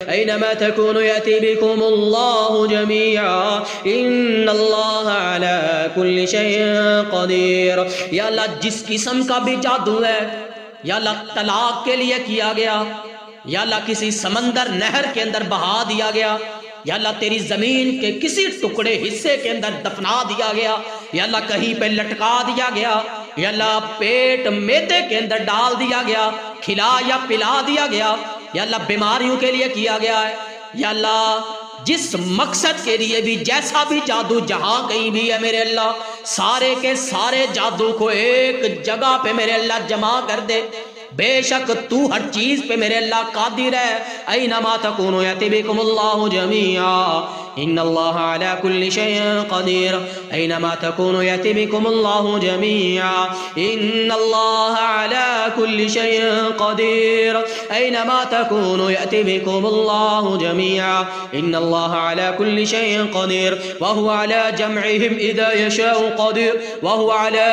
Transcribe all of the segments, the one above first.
ऐनमा तकूनु याति बिकुमुल्लाहु जमीआ इन्नल्लाह अला कुल्लि शैइन क़दीर। या अल्लाह जिस किस्म का भी जादू है, या अल्लाह तलाक के लिए किया गया, या अल्लाह किसी समंदर नहर के अंदर बहा दिया गया, या अल्लाह तेरी जमीन के किसी टुकड़े हिस्से के अंदर दफना दिया गया, या अल्लाह कहीं पे लटका दिया गया, या अल्लाह पेट मैदे के अंदर डाल दिया गया, खिला या पिला दिया गया, या अल्लाह बीमारियों के लिए किया गया है, या अल्लाह जिस मकसद के लिए भी जैसा भी जादू जहां कहीं भी है मेरे अल्लाह, सारे के सारे जादू को एक जगह पे मेरे अल्लाह जमा कर दे। बेशक तू हर चीज पे मेरे अल्लाह कादिर है। ऐनमा तकूनु याति बिकुमुल्लाहु जमीआ इन्नल्लाह अला कुल्लि शैइन क़दीर। ऐनमा तकूनु याति बिकुमुल्लाहु जमीआ इन्नल्लाह अला कुल्लि शैइन क़दीर। ऐनमा तकूनु याति बिकुमुल्लाहु जमीआ इन्नल्लाह अला कुल्लि शैइन क़दीर। व हुवा अला जमइहिम इज़ा यशाउ क़दीर। व हुवा अला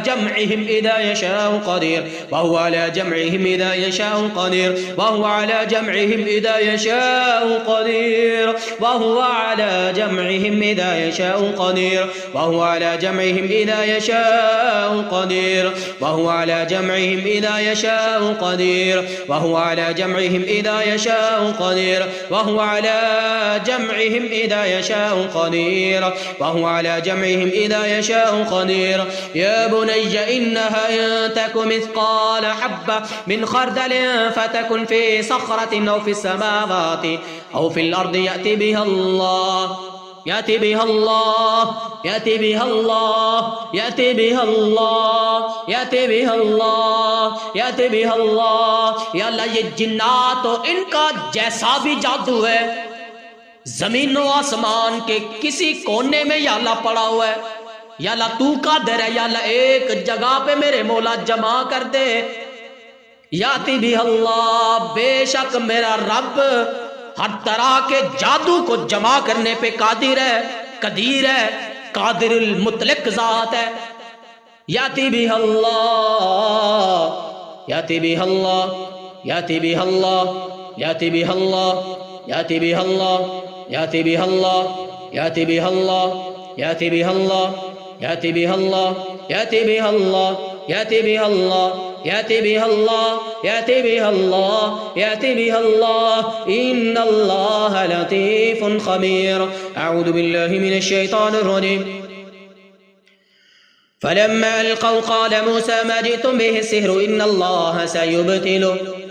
जमइहिम इज़ा यशाउ क़दीर। व हुवा अला जमइहिम इज़ा यशाउ क़दीर। व हुवा अला जमइहिम इज़ा यशाउ क़दीर। व हुवा अला जमइहिम इज़ा यशाउ क़दीर। व हुवा अला जमइहिम इज़ा यशाउ क़दीर। व हुवा अला जमइहिम इज़ा यशाउ क़दीर। व हुवा अला जमइहिम इज़ा यशाउ क़दीर। व हुवा अला जमइहिम इज़ा यशाउ क़दीर। व हुवा अला जमइहिम इज़ा यशाउ क़दीर। या बुनय्य इन्नहा इन तकु मिस्क़ाल हब्बा मिन खर्दलिन फतकुन फी सखरतिन औ फिस समावाति औ फिल अर्दि याति बिहल्लाह याति बिहल्लाह याति बिहल्लाह याति बिहल्लाह याति बिहल्लाह याति बिहल्लाह। या अल्लाह ये जिन्नात तो इनका जैसा भी जादू है जमीनों आसमान के किसी कोने में या अल्लाह पड़ा हुआ है, या अल्लाह तू कादिर है, या अल्लाह एक जगह पे मेरे मौला जमा कर दे। याति भी अल्लाह, बेशक मेरा रब हर तरह के जादू को जमा करने पे कादिर है, कदीर है, कादिरुल मुतलक जात है। याति भी अल्लाह याति भी अल्लाह याति भी अल्लाह याति भी अल्लाह याति भी अल्लाह याति भी अल्लाह याति भी अल्लाह याति भी अल्लाह याति भी अल्लाह याति भी अल्लाह याति भी अल्लाह याति भी अल्लाह याति भी अल्लाह याति भी अल्लाह इन्नल्लाह लतीफुन खबीर। अऊज़ु बिल्लाहि मिनश शैतानिर रजीम। फलम्मा अलक़ौ क़ाल मूसा मा जिअ्तुम बिहि सिह्रु इन्नल्लाह सयुब्तिलुहु